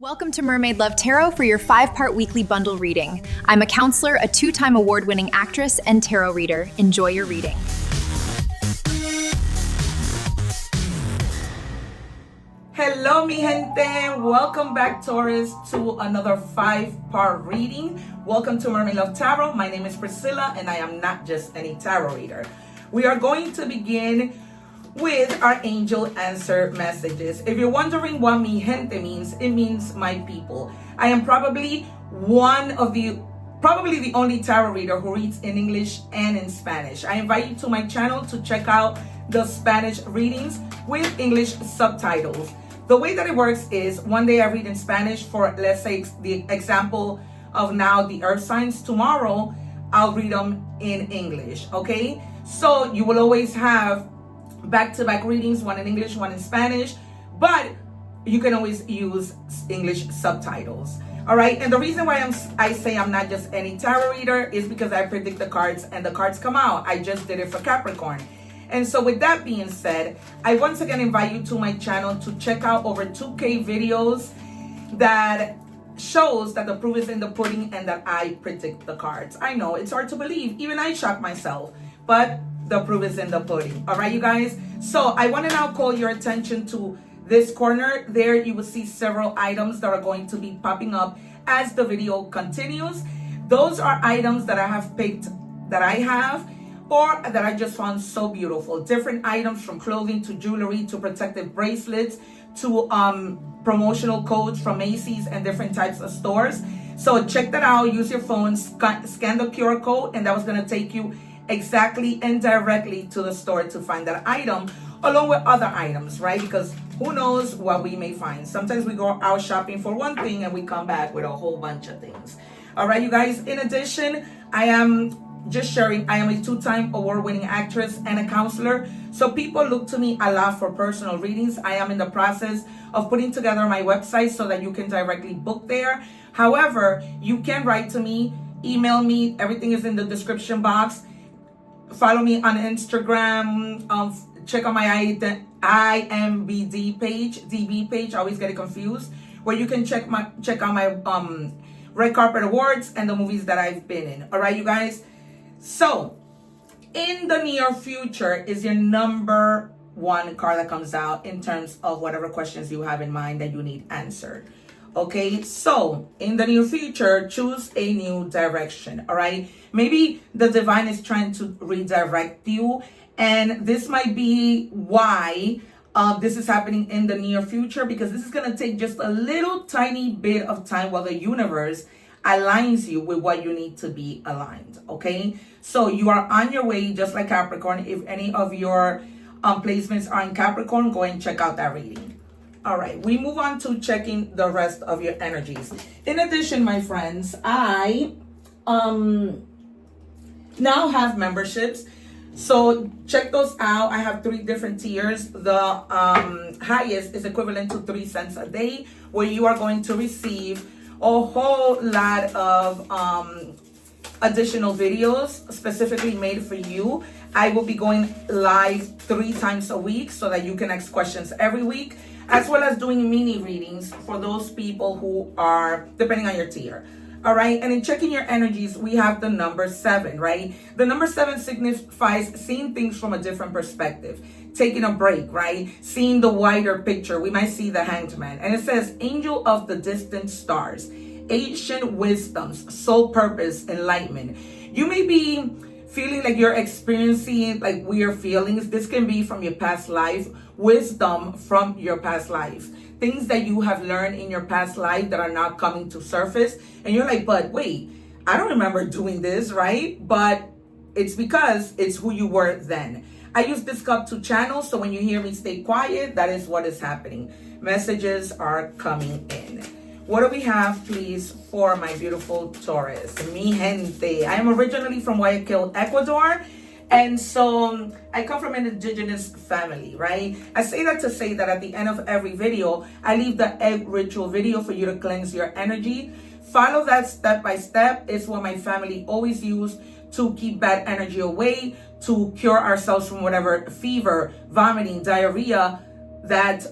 Welcome to Mermaid Love Tarot for your 5-part weekly bundle reading. I'm a counselor, a 2-time award-winning actress, and tarot reader. Enjoy your reading. Hello, mi gente. Welcome back, Taurus, to another 5-part reading. Welcome to Mermaid Love Tarot. My name is Priscilla, and I am not just any tarot reader. We are going to begin with our angel answer messages. If you're wondering what mi gente means, it means my people. I am probably the only tarot reader who reads in English and in Spanish. I invite you to my channel to check out the Spanish readings with English subtitles. The way that it works is one day I read in Spanish for, let's say, the example of now the earth signs. Tomorrow I'll read them in English, okay? So you will always have back-to-back readings, one in English, one in Spanish, but you can always use English subtitles. All right, and the reason why I say I'm not just any tarot reader is because I predict the cards and the cards come out. I just did it for Capricorn. And so with that being said, I once again invite you to my channel to check out over 2K videos that shows that the proof is in the pudding and that I predict the cards. I know it's hard to believe, even I shock myself, but the proof is in the pudding. All right, you guys. So I want to now call your attention to this corner. There you will see several items that are going to be popping up as the video continues. Those are items that I have picked, that I have, or that I just found so beautiful. Different items, from clothing to jewelry to protective bracelets to promotional codes from Macy's and different types of stores. So check that out. Use your phone, scan the QR code, and that was going to take you exactly and directly to the store to find that item, along with other items, right? Because who knows what we may find. Sometimes we go out shopping for one thing and we come back with a whole bunch of things. All right, you guys. In addition, I am just sharing, I am a 2-time award-winning actress and a counselor. So people look to me a lot for personal readings. I am in the process of putting together my website so that you can directly book there. However, you can write to me, email me. Everything is in the description box. Follow me on Instagram. Check out my IMDB page, DB page. I always get it confused. Where you can check out my red carpet awards and the movies that I've been in. All right, you guys. So, in the near future is your number 1 card that comes out in terms of whatever questions you have in mind that you need answered. Okay, so in the near future, choose a new direction. All right, maybe the divine is trying to redirect you, and this might be why this is happening in the near future, because this is going to take just a little tiny bit of time while the universe aligns you with what you need to be aligned. Okay, so you are on your way, just like Capricorn. If any of your placements are in Capricorn, go and check out that reading. All right, we move on to checking the rest of your energies. In addition, my friends, I now have memberships. So check those out. I have 3 different tiers. The highest is equivalent to 3 cents a day, where you are going to receive a whole lot of additional videos specifically made for you. I will be going live 3 times a week so that you can ask questions every week, as well as doing mini readings for those people who are, depending on your tier. All right, and in checking your energies, we have the number 7, right? The number 7 signifies seeing things from a different perspective, taking a break, right? Seeing the wider picture. We might see the Hanged Man. And it says, angel of the distant stars, ancient wisdoms, soul purpose, enlightenment. You may be feeling like you're experiencing like weird feelings. This can be from your past life, wisdom from your past life, things that you have learned in your past life that are now coming to surface. And you're like, but wait, I don't remember doing this, right? But it's because it's who you were then. I use this cup to channel, so when you hear me stay quiet, that is what is happening. Messages are coming in. What do we have, please, for my beautiful Taurus? Mi gente. I am originally from Guayaquil, Ecuador. And so I come from an indigenous family, right? I say that to say that at the end of every video, I leave the egg ritual video for you to cleanse your energy. Follow that step by step. It's what my family always used to keep bad energy away, to cure ourselves from whatever fever, vomiting, diarrhea that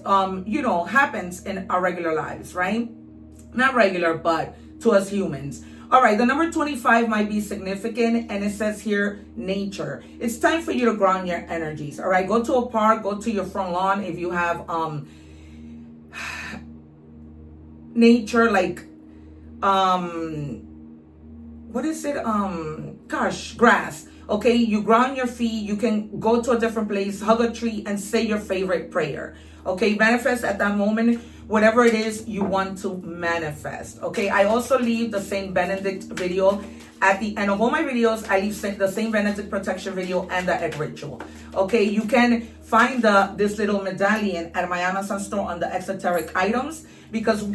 happens in our regular lives, right? not regular, but to us humans. All right, the number 25 might be significant, and it says here, nature. It's time for you to ground your energies. All right, go to a park, go to your front lawn if you have nature, like what is it? Grass. Okay, you ground your feet, you can go to a different place, hug a tree, and say your favorite prayer. Okay, manifest at that moment whatever it is you want to manifest. Okay, I also leave the Saint Benedict video at the end of all my videos. I leave the Saint Benedict protection video and the egg ritual. Okay, you can find this little medallion at my Amazon store on the exoteric items, because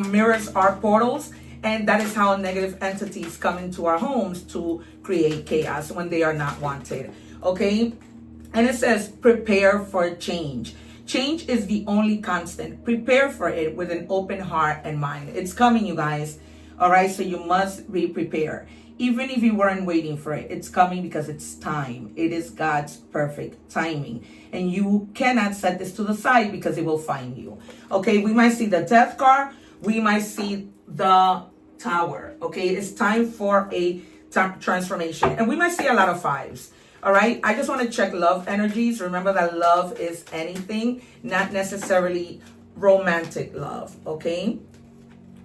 mirrors are portals, and that is how negative entities come into our homes to create chaos when they are not wanted. Okay, and it says prepare for change. Change is the only constant. Prepare for it with an open heart and mind. It's coming, you guys. All right, so you must be prepared. Even if you weren't waiting for it, it's coming because it's time. It is God's perfect timing. And you cannot set this to the side because it will find you. Okay, we might see the death card. We might see the Tower. Okay, it's time for a transformation. And we might see a lot of fives. All right, I just want to check love energies. Remember that love is anything, not necessarily romantic love. Okay,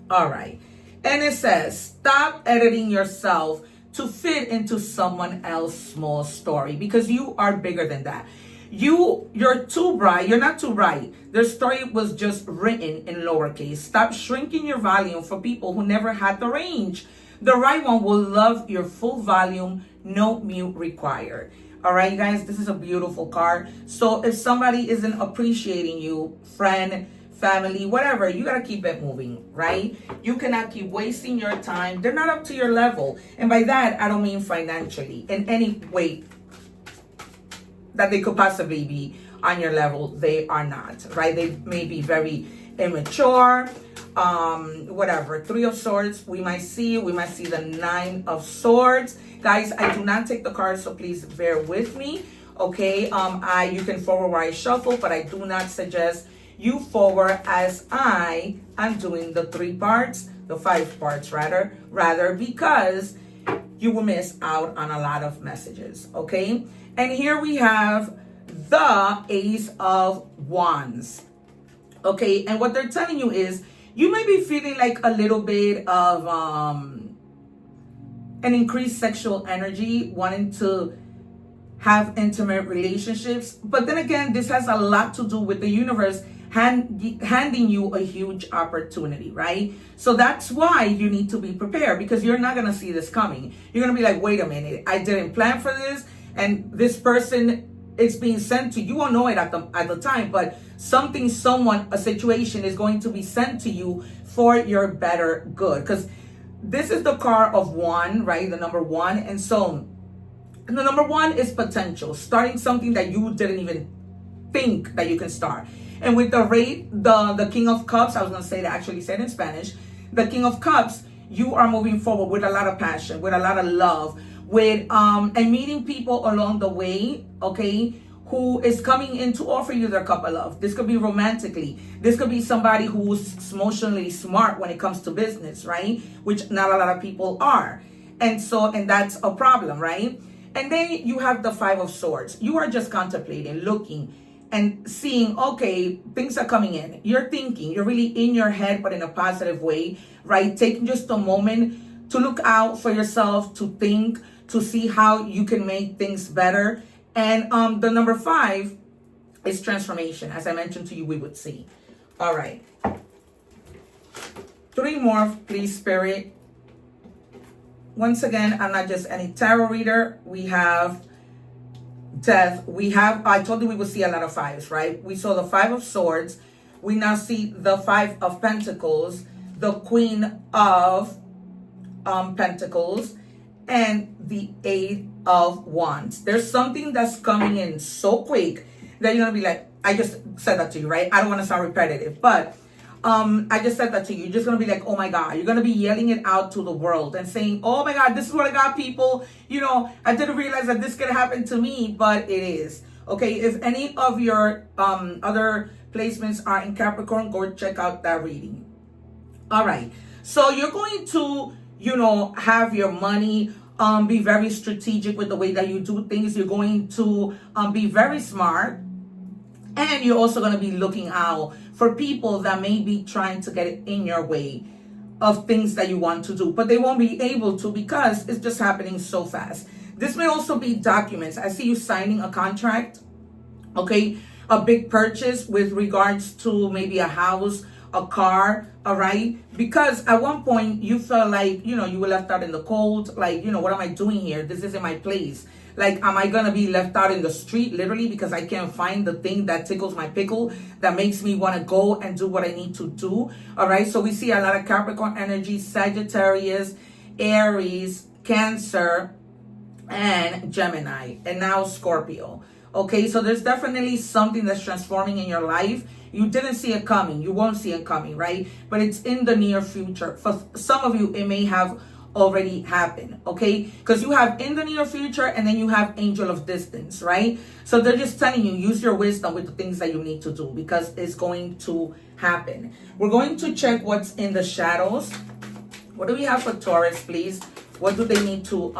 all right. And it says, stop editing yourself to fit into someone else's small story, because you are bigger than that. You're too bright. You're not too bright. Their story was just written in lowercase. Stop shrinking your volume for people who never had the range. The right one will love your full volume, no mute required. All right, guys, this is a beautiful card. So if somebody isn't appreciating you, friend, family, whatever, you got to keep it moving, right? You cannot keep wasting your time. They're not up to your level. And by that, I don't mean financially. In any way that they could possibly be on your level, they are not, right? They may be very immature, whatever. Three of Swords, we might see the Nine of Swords. Guys, I do not take the cards, so please bear with me, okay? You can forward where I shuffle, but I do not suggest you forward as I am doing the 3 parts, the 5 parts rather, because you will miss out on a lot of messages, okay? And here we have the Ace of Wands, okay? And what they're telling you is you may be feeling like a little bit of an increased sexual energy, wanting to have intimate relationships. But then again, this has a lot to do with the universe handing you a huge opportunity, right? So that's why you need to be prepared, because you're not going to see this coming. You're going to be like, wait a minute, I didn't plan for this. And this person, it's being sent to you. You won't know it at the time, but something, someone, a situation is going to be sent to you for your better good. Because this is the card of 1, right? The number 1. And so the number 1 is potential, starting something that you didn't even think that you can start. And with the rate, the King of Cups, I was going to say that, actually said in Spanish, the King of Cups, you are moving forward with a lot of passion, with a lot of love, with and meeting people along the way, okay, who is coming in to offer you their cup of love. This could be romantically. This could be somebody who's emotionally smart when it comes to business, right? Which not a lot of people are. And that's a problem, right? And then you have the 5 of Swords. You are just contemplating, looking, and seeing, okay, things are coming in. You're thinking, you're really in your head, but in a positive way, right? Taking just a moment to look out for yourself, to think, to see how you can make things better. And the number 5 is transformation. As I mentioned to you, we would see. All right. 3 more, please, Spirit. Once again, I'm not just any tarot reader. We have Death. I told you we would see a lot of 5s, right? We saw the 5 of Swords. We now see the 5 of Pentacles, the Queen of Pentacles, and the 8 of Wands. There's something that's coming in so quick that you're gonna be like, I just said that to you, right? I don't want to sound repetitive, but I just said that to you. You're just gonna be like, oh my God. You're gonna be yelling it out to the world and saying, oh my God, this is what I got, people. You know, I didn't realize that this could happen to me, but it is. Okay, if any of your other placements are in Capricorn, go check out that reading. All right. So you're going to, have your money, be very strategic with the way that you do things. You're going to be very smart. And you're also going to be looking out for people that may be trying to get in your way of things that you want to do, but they won't be able to because it's just happening so fast. This may also be documents. I see you signing a contract, okay? A big purchase with regards to maybe a house, a car, all right? Because at one point you felt like, you were left out in the cold. Like, what am I doing here? This isn't my place. Like, am I going to be left out in the street literally because I can't find the thing that tickles my pickle, that makes me want to go and do what I need to do? All right. So we see a lot of Capricorn energy, Sagittarius, Aries, Cancer, and Gemini, and now Scorpio. Okay. So there's definitely something that's transforming in your life. You didn't see it coming. You won't see it coming, right? But it's in the near future. For some of you, it may have already happened, okay? Because you have in the near future, and then you have angel of distance, right? So they're just telling you, use your wisdom with the things that you need to do, because it's going to happen. We're going to check what's in the shadows. What do we have for Taurus, please? What do they need to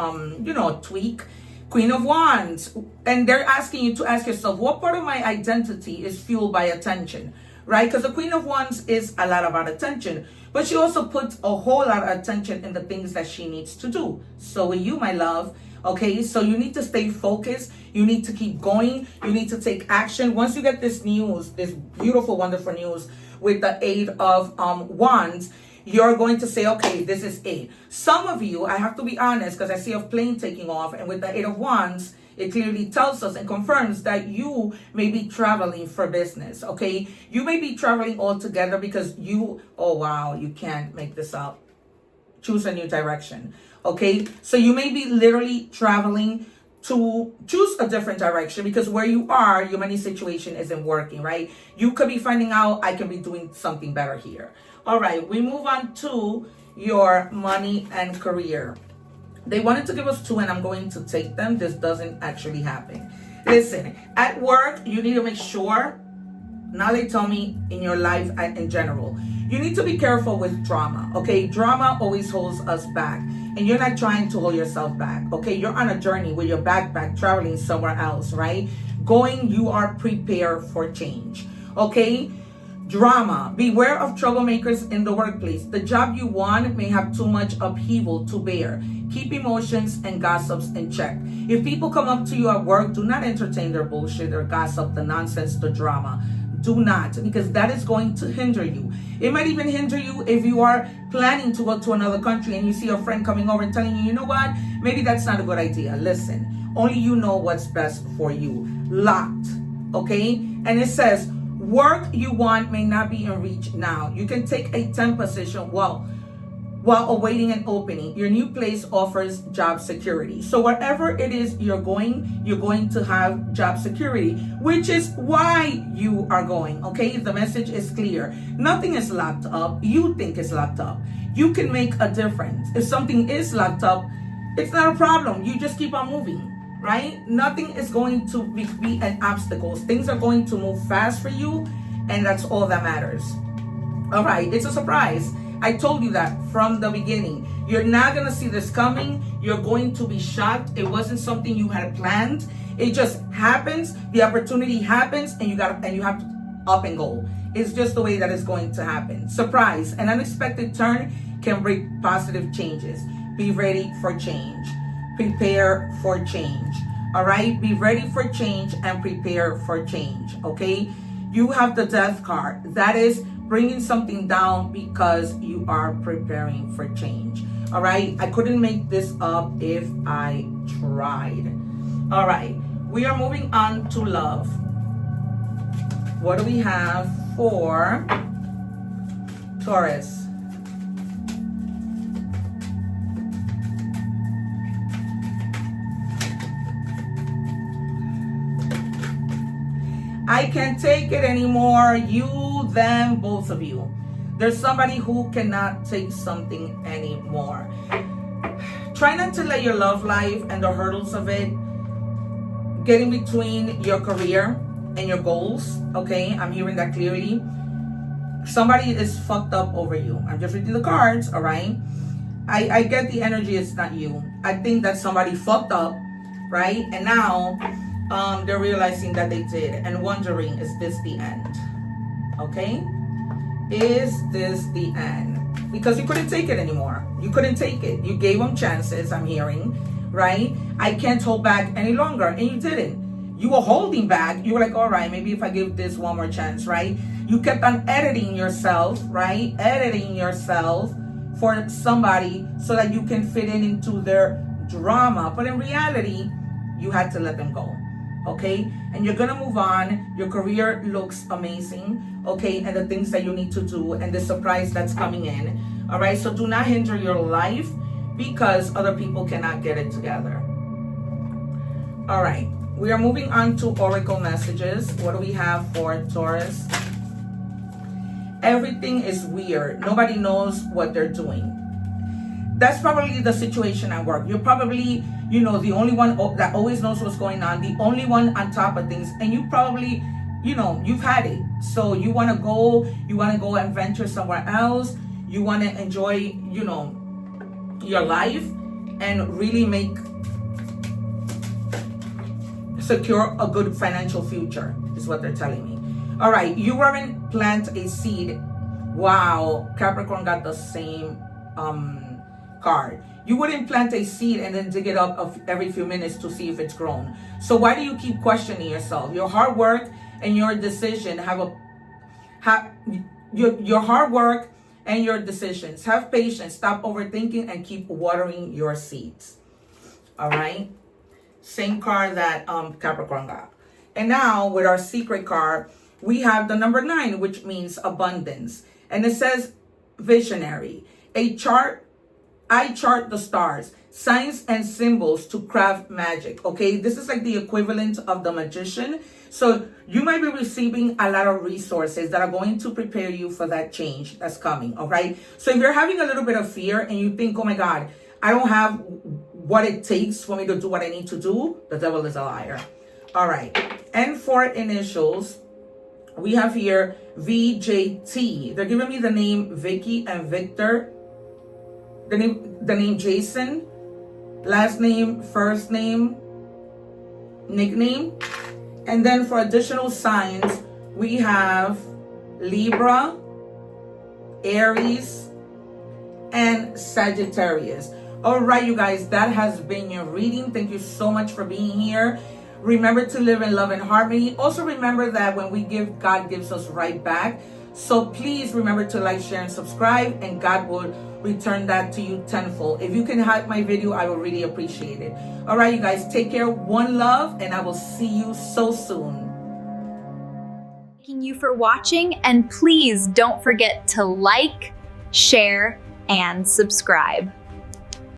tweak? Queen of Wands. And they're asking you to ask yourself, what part of my identity is fueled by attention, right? Because the Queen of Wands is a lot about attention, but she also puts a whole lot of attention in the things that she needs to do. So will you, my love. Okay, so you need to stay focused. You need to keep going. You need to take action. Once you get this news, this beautiful, wonderful news with the Eight of Wands, you're going to say, okay, this is it. Some of you, I have to be honest, because I see a plane taking off, and with the Eight of Wands, it clearly tells us and confirms that you may be traveling for business, okay? You may be traveling all together because oh wow, you can't make this up. Choose a new direction, okay? So you may be literally traveling to choose a different direction because where you are, your money situation isn't working, right? You could be finding out, I can be doing something better here. All right, we move on to your money and career. They wanted to give us two, and I'm going to take them. This doesn't actually happen. Listen, at work, you need to make sure, now they tell me in your life in general, you need to be careful with drama, okay? Drama always holds us back, and you're not trying to hold yourself back, okay? You're on a journey with your backpack traveling somewhere else, right? You are prepared for change, okay? Drama. Beware of troublemakers in the workplace. The job you want may have too much upheaval to bear. Keep emotions and gossips in check. If people come up to you at work, do not entertain their bullshit, their gossip, the nonsense, the drama. Do not, because that is going to hinder you. It might even hinder you if you are planning to go to another country and you see a friend coming over and telling you, you know what, maybe that's not a good idea. Listen, only you know what's best for you. Locked, okay? And it says, work you want may not be in reach now. You can take a temp position while awaiting an opening. Your new place offers job security. So wherever it is you're going to have job security, which is why you are going, okay? The message is clear. Nothing is locked up. You think it's locked up. You can make a difference. If something is locked up, it's not a problem. You just keep on moving. Right? Nothing is going to be an obstacle. Things are going to move fast for you, and that's all that matters. All right, it's a surprise. I told you that from the beginning. You're not going to see this coming. You're going to be shocked. It wasn't something you had planned. It just happens. The opportunity happens, and you have to up and go. It's just the way that it's going to happen. Surprise. An unexpected turn can bring positive changes. Be ready for change. Prepare for change. All right, be ready for change and prepare for change. Okay, you have the Death card. That is bringing something down because you are preparing for change. All right, I couldn't make this up if I tried. All right, we are moving on to love. What do we have for Taurus? I can't take it anymore. You, them, both of you. There's somebody who cannot take something anymore. Try not to let your love life and the hurdles of it get in between your career and your goals. Okay, I'm hearing that clearly. somebody is fucked up over you. I'm just reading the cards, all right? I get the energy, it's not you. I think that somebody fucked up, right? And now they're realizing that they did and wondering, is this the end? Okay? Is this the end? Because you couldn't take it anymore. You couldn't take it. You gave them chances, I'm hearing, right? I can't hold back any longer. And you didn't. You were holding back. You were like, all right, maybe if I give this one more chance, right? You kept on editing yourself, right? Editing yourself for somebody so that you can fit into their drama. But in reality, you had to let them go, okay? And you're gonna move on. Your career looks amazing, okay? And the things that you need to do and the surprise that's coming in, all right? So do not hinder your life because other people cannot get it together. All right, we are moving on to oracle messages. What do we have for Taurus? Everything is weird. Nobody knows what they're doing. That's probably the situation at work. You're probably, you know, the only one that always knows what's going on, the only one on top of things, and you probably, you know, you've had it. So you want to go and venture somewhere else. You want to enjoy, you know, your life and really secure a good financial future is what they're telling me. All right, you weren't plant a seed. Wow, Capricorn got the same card. You wouldn't plant a seed and then dig it up every few minutes to see if it's grown. So why do you keep questioning yourself? Your hard work and your decision your hard work and your decisions. Have patience. Stop overthinking and keep watering your seeds. All right. Same card that Capricorn got. And now with our secret card, we have the number 9, which means abundance. And it says visionary. I chart the stars, signs and symbols to craft magic. Okay, this is like the equivalent of the magician. So you might be receiving a lot of resources that are going to prepare you for that change that's coming. All right. So if you're having a little bit of fear and you think, oh my God, I don't have what it takes for me to do what I need to do, the devil is a liar. All right. And for initials, we have here VJT. They're giving me the name Vicky and Victor. The name Jason. Last name, first name, nickname. And then for additional signs, we have Libra, Aries, and Sagittarius. All right, you guys, that has been your reading. Thank you so much for being here. Remember to live in love and harmony. Also remember that when we give, God gives us right back. So please remember to like, share, and subscribe, and God will return that to you tenfold. If you can hype my video, I will really appreciate it. All right, you guys, take care. One love, and I will see you so soon. Thank you for watching, and please don't forget to like, share, and subscribe.